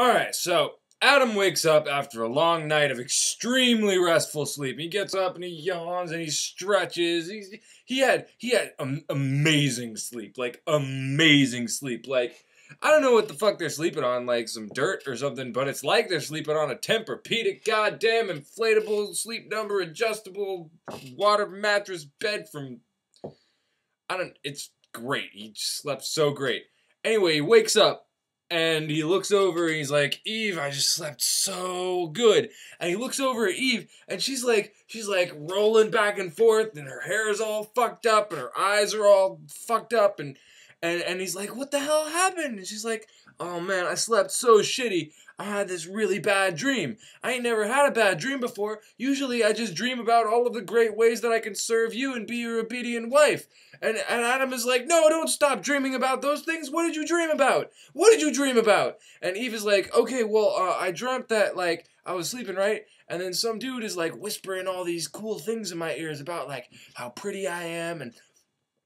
Alright, so Adam wakes up after a long night of extremely restful sleep. He gets up and he yawns and he stretches. He had amazing sleep. Like, amazing sleep. Like, I don't know what the fuck they're sleeping on, like some dirt or something, but it's like they're sleeping on a Tempur-Pedic goddamn inflatable sleep number adjustable water mattress bed from... it's great. He slept so great. Anyway, he wakes up. And he looks over and he's like, Eve, I just slept so good. And he looks over at Eve and she's like rolling back and forth and her hair is all fucked up and her eyes are all fucked up and he's like, what the hell happened? And she's like, oh man, I slept so shitty. I had this really bad dream. I ain't never had a bad dream before. Usually I just dream about all of the great ways that I can serve you and be your obedient wife. And Adam is like, no, don't stop dreaming about those things. What did you dream about? What did you dream about? And Eve is like, okay, well, I dreamt that, like, I was sleeping, right? And then some dude is, like, whispering all these cool things in my ears about, like, how pretty I am and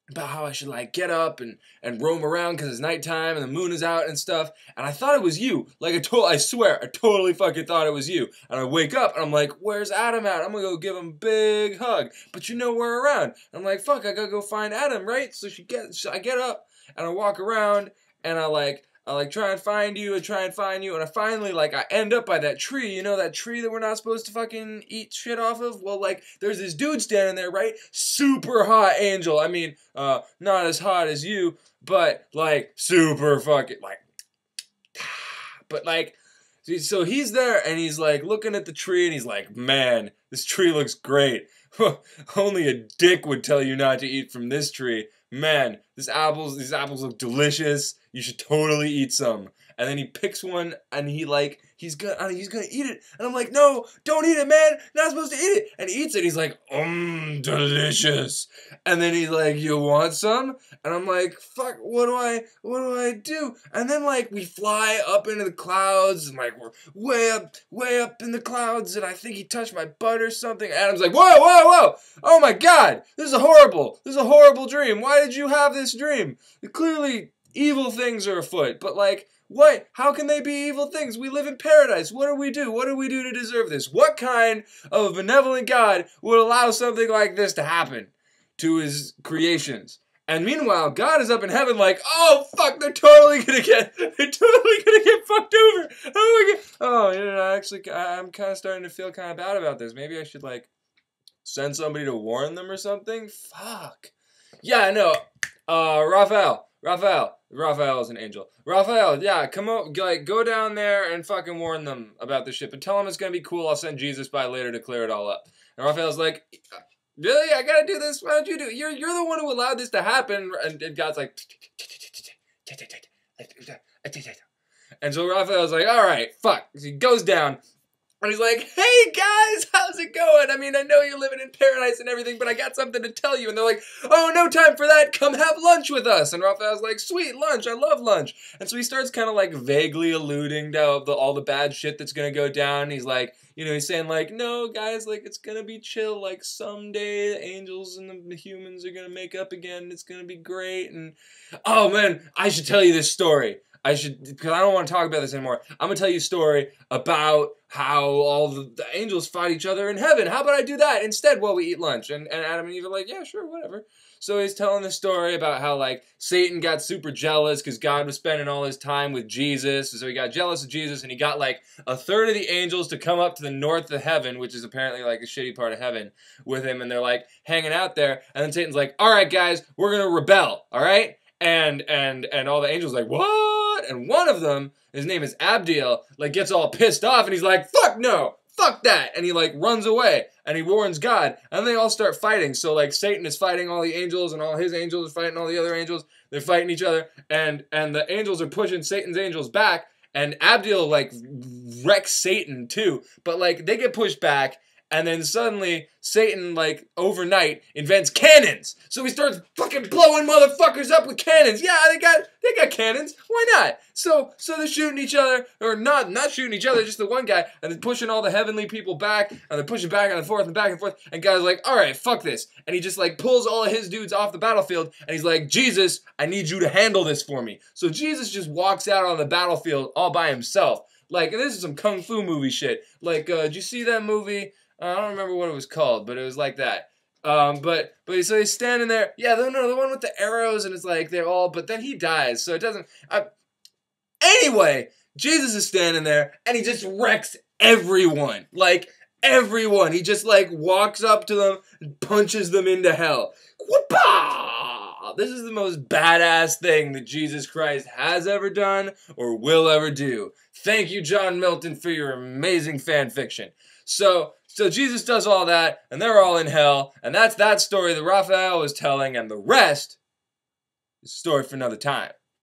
about how I should, like, get up and roam around because it's nighttime and the moon is out and stuff. And I thought it was you. Like, I swear, I totally fucking thought it was you. And I wake up and I'm like, where's Adam at? I'm gonna go give him a big hug. But you know we're around. And I'm like, fuck, I gotta go find Adam, right? So I get up and I walk around and I try and find you and I finally, like, I end up by that tree, you know, that tree that we're not supposed to fucking eat shit off of? Well, like, there's this dude standing there, right? Super hot angel. I mean, not as hot as you, but, like, super fucking, like, but, like, so he's there and he's, like, looking at the tree and he's like, man, this tree looks great. Only a dick would tell you not to eat from this tree. Man, these apples look delicious. You should totally eat some. And then he picks one and he's gonna eat it. And I'm like, no, don't eat it, man. Not supposed to eat it. And he eats it. He's like, delicious. And then he's like, you want some? And I'm like, fuck, what do I do? And then, like, we fly up into the clouds and, like, we're way up in the clouds and I think he touched my butt or something. Adam's like, whoa, whoa, whoa. Oh my God. This is a horrible dream. Why did you have this dream? Clearly evil things are afoot, but, like, what? How can they be evil things? We live in paradise. What do we do? What do we do to deserve this? What kind of a benevolent God would allow something like this to happen to his creations? And meanwhile, God is up in heaven like, oh, fuck, they're totally gonna get fucked over. Oh, you know, actually, I'm kind of starting to feel kind of bad about this. Maybe I should, like, send somebody to warn them or something? Fuck. Yeah, no, Raphael is an angel. Raphael, yeah, come on, like, go down there and fucking warn them about this shit, but tell them it's gonna be cool. I'll send Jesus by later to clear it all up. And Raphael's like, really? I gotta do this? Why don't you do it? You're the one who allowed this to happen. And God's like, and so Raphael's like, all right, fuck. So he goes down. And he's like, hey guys, how's it going? I mean, I know you're living in paradise and everything, but I got something to tell you. And they're like, oh, no time for that. Come have lunch with us. And Raphael's like, sweet, lunch. I love lunch. And so he starts kind of like vaguely alluding to all the bad shit that's going to go down. He's like, you know, he's saying like, no, guys, like, it's going to be chill. Like, someday the angels and the humans are going to make up again. It's going to be great. And, oh, man, I should tell you this story. Because I don't want to talk about this anymore. I'm going to tell you a story about how all the angels fight each other in heaven. How about I do that instead while we eat lunch? And Adam and Eve are like, yeah, sure, whatever. So he's telling the story about how, like, Satan got super jealous because God was spending all his time with Jesus. So he got jealous of Jesus and he got, like, a third of the angels to come up to the north of heaven, which is apparently, like, a shitty part of heaven, with him. And they're, like, hanging out there. And then Satan's like, all right, guys, we're going to rebel, all right? And all the angels are like, what? And one of them, his name is Abdiel, like, gets all pissed off and he's like, fuck no, fuck that. And he, like, runs away and he warns God and they all start fighting. So, like, Satan is fighting all the angels and all his angels are fighting all the other angels. They're fighting each other and the angels are pushing Satan's angels back and Abdiel, like, wrecks Satan too. But, like, they get pushed back. And then suddenly, Satan, like, overnight, invents cannons. So he starts fucking blowing motherfuckers up with cannons. Yeah, they got cannons. Why not? So they're shooting each other, or not shooting each other, just the one guy, and they're pushing all the heavenly people back, and they're pushing back and forth and back and forth, and God's like, all right, fuck this. And he just, like, pulls all of his dudes off the battlefield, and he's like, Jesus, I need you to handle this for me. So Jesus just walks out on the battlefield all by himself, Like, this is some kung fu movie shit. Like, did you see that movie? I don't remember what it was called, but it was like that. But so he's standing there. Yeah, no, the one with the arrows, and it's like they're all. But then he dies, so it doesn't. Anyway, Jesus is standing there, and he just wrecks everyone. Like everyone, he just like walks up to them, and punches them into hell. Whoopah! This is the most badass thing that Jesus Christ has ever done or will ever do. Thank you, John Milton, for your amazing fan fiction. So Jesus does all that, and they're all in hell, and that's that story that Raphael was telling, and the rest is a story for another time.